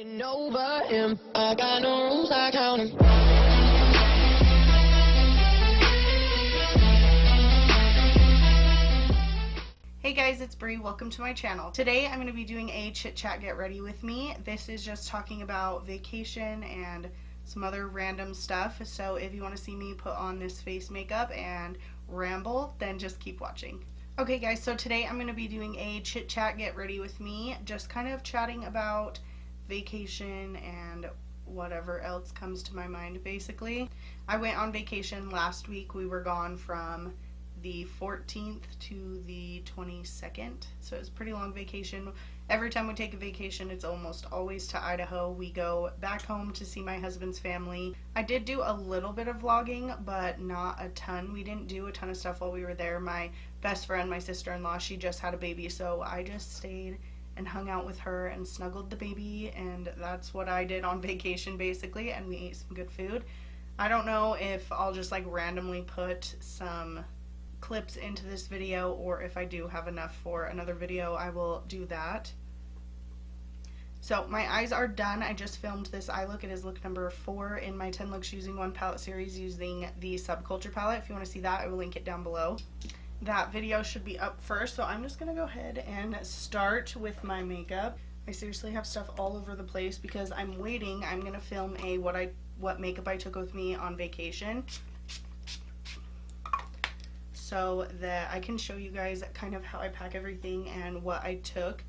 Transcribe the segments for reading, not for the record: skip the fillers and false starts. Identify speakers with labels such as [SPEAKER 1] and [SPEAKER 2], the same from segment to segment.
[SPEAKER 1] Getting over him. I got no rules, I count 'em.
[SPEAKER 2] Hey guys, it's Bree. Welcome to my channel. Today I'm going to be doing a chit chat get ready with me. This is just talking about vacation and some other random stuff. So if you want to see me put on this face makeup and ramble, then just keep watching. Okay guys, so today I'm going to be doing a chit chat get ready with me. Just kind of chatting about vacation and whatever else comes to my mind basically. I went on vacation last week. We were gone from the 14th to the 22nd, so it's a pretty long vacation. Every time we take a vacation, it's almost always to Idaho. We go back home to see my husband's family. I did do a little bit of vlogging, but not a ton. We didn't do a ton of stuff while we were there. My best friend, my sister-in-law, she just had a baby, so I just stayed and hung out with her and snuggled the baby, and that's what I did on vacation basically, and we ate some good food. I don't know if I'll just like randomly put some clips into this video, or if I do have enough for another video, I will do that. So my eyes are done. I just filmed this eye look. It is look number 4 in my 10 looks using one palette series using the Subculture palette. If you want to see that, I will link it down below. That video should be up first, so I'm just gonna go ahead and start with my makeup. I seriously have stuff all over the place because I'm waiting. I'm gonna film a what makeup I took with me on vacation, so that I can show you guys kind of how I pack everything and what I took.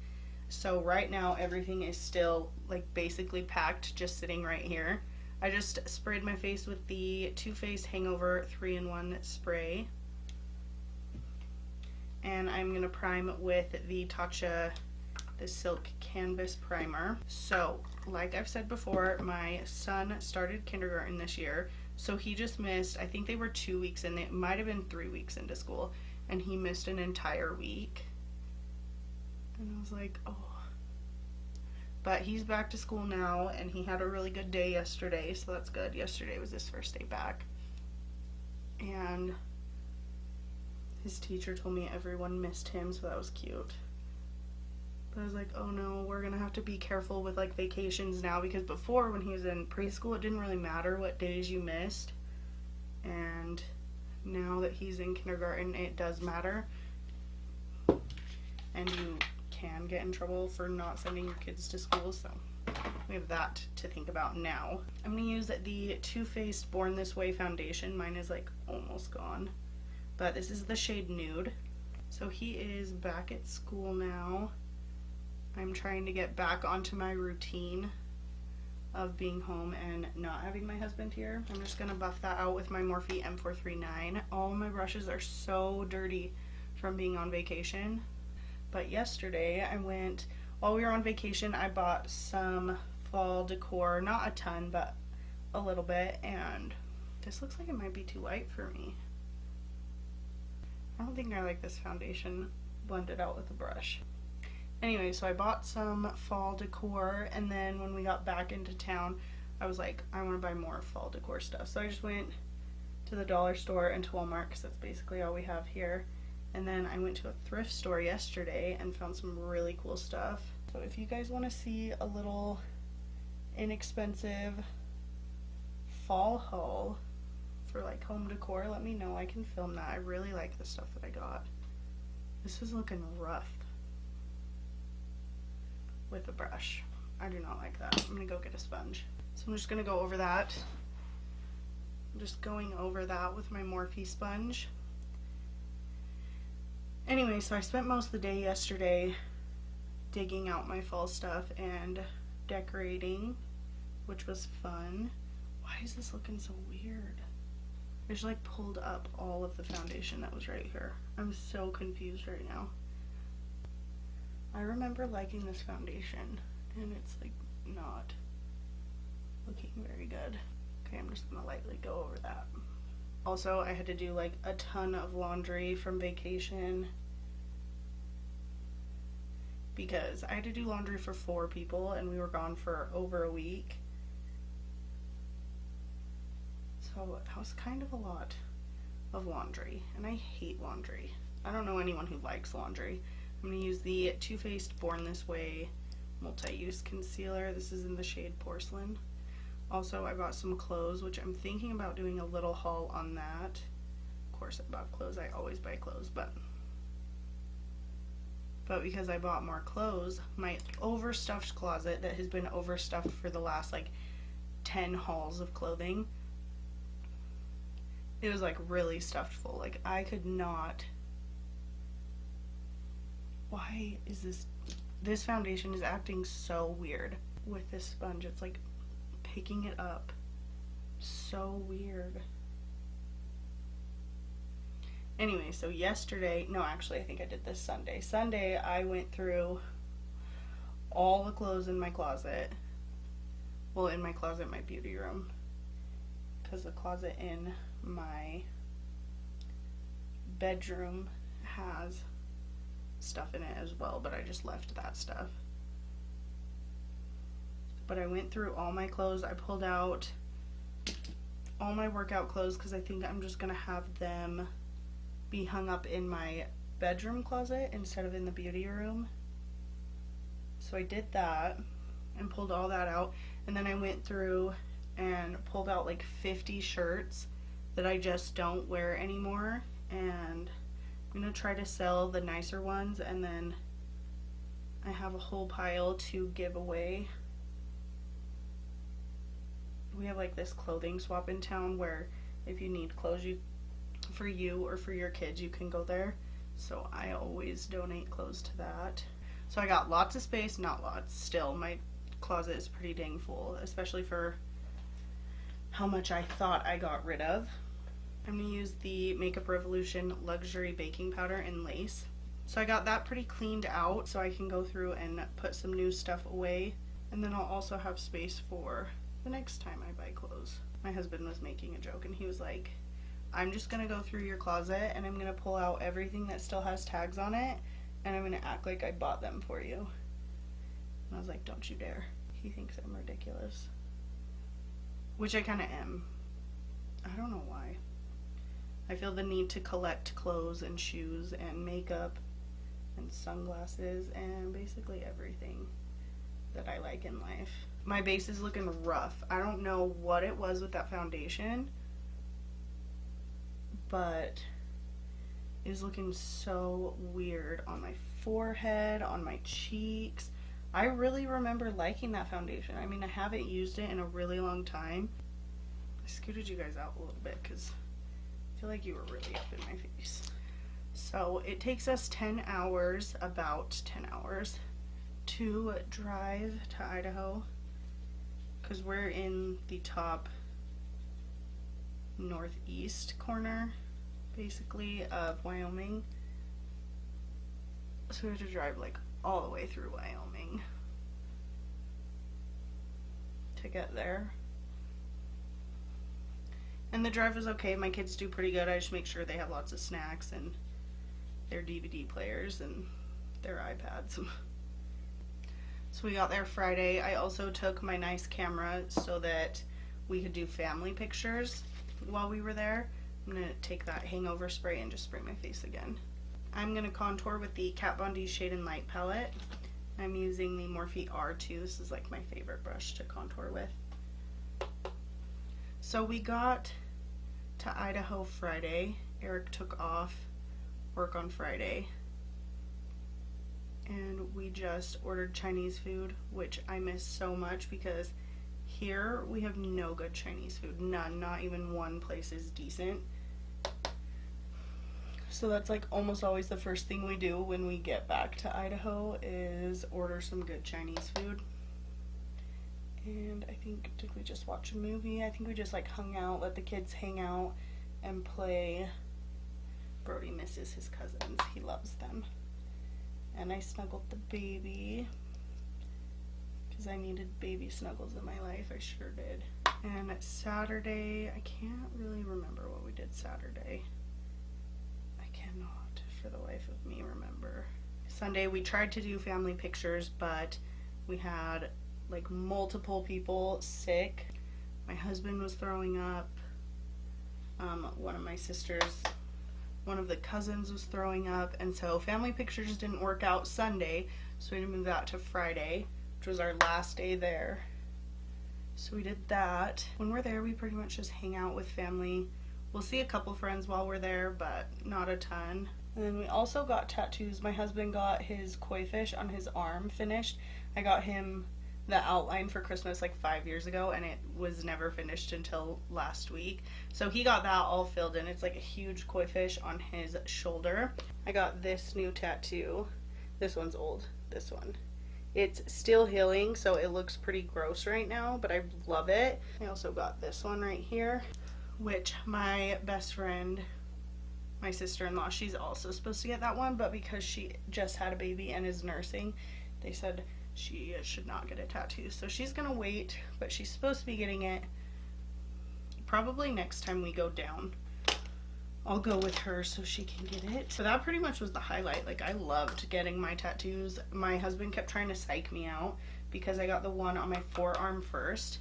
[SPEAKER 2] So right now everything is still like basically packed, just sitting right here. I just sprayed my face with the Too Faced Hangover 3-in-1 spray, and I'm going to prime with the Tatcha, the Silk Canvas Primer. So like I've said before, my son started kindergarten this year, so he just missed, I think they were 2 weeks in, it might have been 3 weeks into school, and he missed an entire week. And I was like, oh. But he's back to school now, and he had a really good day yesterday, so that's good. Yesterday was his first day back. And his teacher told me everyone missed him, so that was cute. But I was like, oh no, we're gonna have to be careful with like vacations now, because before when he was in preschool it didn't really matter what days you missed, and now that he's in kindergarten it does matter, and you can get in trouble for not sending your kids to school, so we have that to think about now. I'm gonna use the Too Faced Born This Way foundation. Mine is like almost gone, but this is the shade Nude. So he is back at school now. I'm trying to get back onto my routine of being home and not having my husband here. I'm just gonna buff that out with my Morphe M439. All my brushes are so dirty from being on vacation. But yesterday while we were on vacation, I bought some fall decor, not a ton, but a little bit, and this looks like it might be too light for me. I don't think I like this foundation blended out with a brush. Anyway, so I bought some fall decor, and then when we got back into town, I was like, I want to buy more fall decor stuff. So I just went to the dollar store and to Walmart, because that's basically all we have here. And then I went to a thrift store yesterday and found some really cool stuff. So if you guys want to see a little inexpensive fall haul for like home decor, let me know. I can film that. I really like the stuff that I got. This is looking rough with a brush. I do not like that. I'm gonna go get a sponge. So I'm just gonna go over that. I'm just going over that with my Morphe sponge. Anyway, so I spent most of the day yesterday digging out my fall stuff and decorating, which was fun. Why is this looking so weird? I just like pulled up all of the foundation that was right here. I'm so confused right now. I remember liking this foundation, and it's like not looking very good. Okay, I'm just gonna lightly go over that. Also, I had to do like a ton of laundry from vacation because I had to do laundry for 4 people and we were gone for over a week. So that was kind of a lot of laundry, and I hate laundry. I don't know anyone who likes laundry. I'm going to use the Too Faced Born This Way multi-use concealer. This is in the shade Porcelain. Also, I bought some clothes, which I'm thinking about doing a little haul on that. Of course, I bought clothes. I always buy clothes, but because I bought more clothes, my overstuffed closet that has been overstuffed for the last like 10 hauls of clothing, it was like really stuffed full. Like I could not. Why is this foundation is acting so weird with this sponge. It's like picking it up. So weird. Anyway, so yesterday, no, actually I think I did this Sunday. Sunday I went through all the clothes in my closet. Well, in my closet, my beauty room. Because the closet in my bedroom has stuff in it as well, but I just left that stuff. But I went through all my clothes. I pulled out all my workout clothes because I think I'm just going to have them be hung up in my bedroom closet instead of in the beauty room. So I did that and pulled all that out, and then I went through and pulled out like 50 shirts that I just don't wear anymore, and I'm gonna try to sell the nicer ones, and then I have a whole pile to give away. We have like this clothing swap in town where if you need clothes for you or for your kids, you can go there. So I always donate clothes to that. So I got lots of space, not lots, still my closet is pretty dang full, especially for how much I thought I got rid of. I'm going to use the Makeup Revolution Luxury Baking Powder in Lace. So I got that pretty cleaned out so I can go through and put some new stuff away. And then I'll also have space for the next time I buy clothes. My husband was making a joke and he was like, I'm just going to go through your closet and I'm going to pull out everything that still has tags on it and I'm going to act like I bought them for you. And I was like, don't you dare. He thinks I'm ridiculous. Which I kind of am. I don't know why. I feel the need to collect clothes and shoes and makeup and sunglasses and basically everything that I like in life. My base is looking rough. I don't know what it was with that foundation, but it is looking so weird on my forehead, on my cheeks. I really remember liking that foundation. I mean, I haven't used it in a really long time. I scooted you guys out a little bit because I feel like you were really up in my face. So it takes us 10 hours, about 10 hours, to drive to Idaho because we're in the top northeast corner, basically, of Wyoming. So we have to drive like all the way through Wyoming to get there. And the drive was okay. My kids do pretty good. I just make sure they have lots of snacks and their DVD players and their iPads. So we got there Friday. I also took my nice camera so that we could do family pictures while we were there. I'm going to take that Hangover spray and just spray my face again. I'm going to contour with the Kat Von D Shade and Light palette. I'm using the Morphe R2. This is like my favorite brush to contour with. So we got to Idaho Friday. Eric took off work on Friday. And we just ordered Chinese food, which I miss so much because here we have no good Chinese food. None. Not even one place is decent. So that's like almost always the first thing we do when we get back to Idaho is order some good Chinese food. And I think, did we just watch a movie? I think we just like hung out, let the kids hang out and play. Brody misses his cousins. He loves them. And I snuggled the baby because I needed baby snuggles in my life. I sure did. And Saturday, I can't really remember what we did Saturday. I cannot for the life of me remember. Sunday we tried to do family pictures, but we had like multiple people sick. My husband was throwing up. One of my sisters, one of the cousins was throwing up, and so family pictures didn't work out Sunday, so we had to move that to Friday. which was our last day there. So we did that. When we're there, we pretty much just hang out with family. We'll see a couple friends while we're there, but not a ton. And then we also got tattoos. My husband got his koi fish on his arm finished. I got him the outline for Christmas like 5 years ago, and it was never finished until last week. So he got that all filled in. It's like a huge koi fish on his shoulder. I got this new tattoo. This one's old. This one. It's still healing, so it looks pretty gross right now, but I love it. I also got this one right here, which my best friend, my sister-in-law, she's also supposed to get that one, but because she just had a baby and is nursing, they said she should not get a tattoo. So she's gonna wait, but she's supposed to be getting it probably next time we go down. I'll go with her so she can get it. So that pretty much was the highlight. Like, I loved getting my tattoos. My husband kept trying to psych me out because I got the one on my forearm first,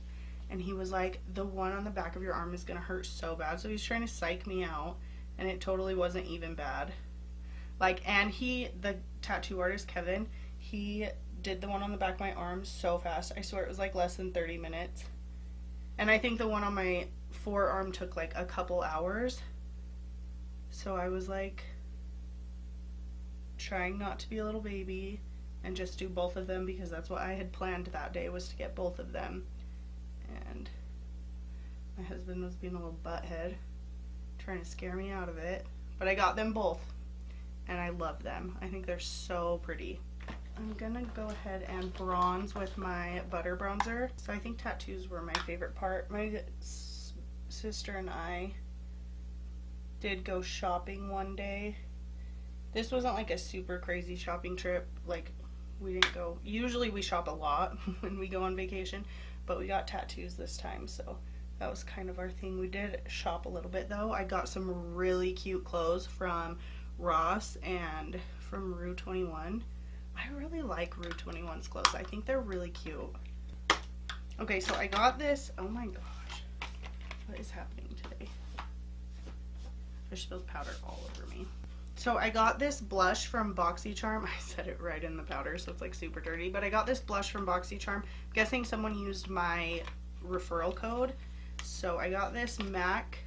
[SPEAKER 2] and he was like, the one on the back of your arm is gonna hurt so bad. So he's trying to psych me out, and it totally wasn't even bad. Like, and the tattoo artist, Kevin, he did the one on the back of my arm so fast. I swear it was like less than 30 minutes. And I think the one on my forearm took like a couple hours. So I was like trying not to be a little baby and just do both of them, because that's what I had planned that day, was to get both of them. And my husband was being a little butthead, trying to scare me out of it. But I got them both, and I love them. I think they're so pretty. I'm gonna go ahead and bronze with my butter bronzer. So I think tattoos were my favorite part. My sister and I did go shopping one day. This wasn't like a super crazy shopping trip. Like, we didn't go, usually we shop a lot when we go on vacation, but we got tattoos this time, so that was kind of our thing. We did shop a little bit though. I got some really cute clothes from Ross and from Rue 21. I really like Rue 21's clothes. I think they're really cute. Okay, so I got this. Oh my gosh, what is happening today? I spilled powder all over me. So I got this blush from BoxyCharm. I said it right in the powder, so it's like super dirty. But I got this blush from BoxyCharm. I'm guessing someone used my referral code. So I got this MAC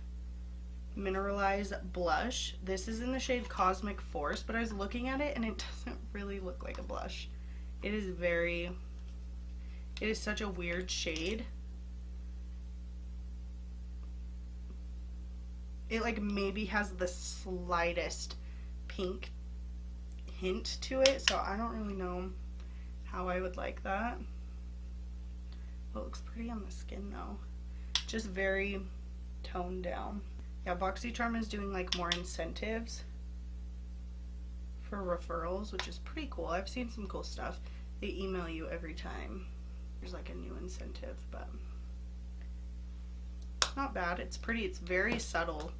[SPEAKER 2] Mineralized Blush. This is in the shade Cosmic Force, but I was looking at it and it doesn't really look like a blush. It is such a weird shade. It like maybe has the slightest pink hint to it, so I don't really know how I would like that. It looks pretty on the skin though. Just very toned down. Yeah, BoxyCharm is doing like more incentives for referrals, which is pretty cool. I've seen some cool stuff. They email you every time there's like a new incentive, but not bad. It's pretty. It's very subtle.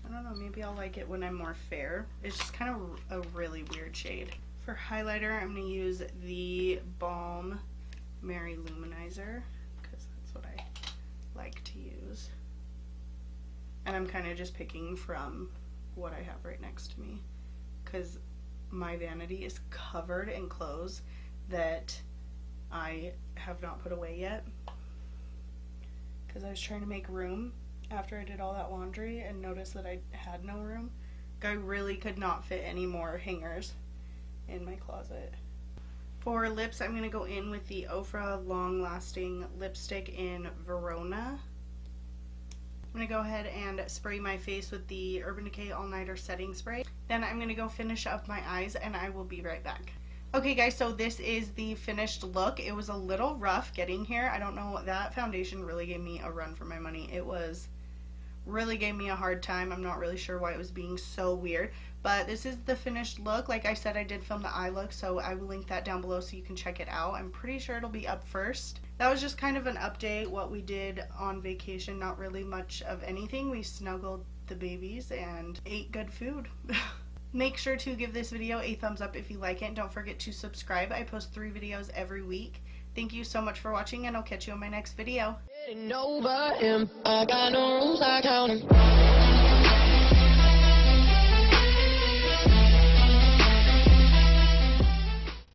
[SPEAKER 2] I don't know, maybe I'll like it when I'm more fair. It's just kind of a really weird shade. For highlighter, I'm going to use the Balm Mary Luminizer, because that's what I like to use. And I'm kind of just picking from what I have right next to me, because my vanity is covered in clothes that I have not put away yet, because I was trying to make room after I did all that laundry and noticed that I had no room. I really could not fit any more hangers in my closet. For lips, I'm going to go in with the Ofra Long Lasting Lipstick in Verona. I'm going to go ahead and spray my face with the Urban Decay All Nighter Setting Spray. Then I'm going to go finish up my eyes and I will be right back. Okay guys, so this is the finished look. It was a little rough getting here. I don't know, that foundation really gave me a run for my money. It really gave me a hard time. I'm not really sure why it was being so weird, but this is the finished look. Like I said, I did film the eye look, so I will link that down below so you can check it out. I'm pretty sure it'll be up first. That was just kind of an update, what we did on vacation. Not really much of anything. We snuggled the babies and ate good food. Make sure to give this video a thumbs up if you like it, and don't forget to subscribe. I post 3 videos every week. Thank you so much for watching, and I'll catch you in my next video.
[SPEAKER 1] Getting over him. I got no rules, I count 'em.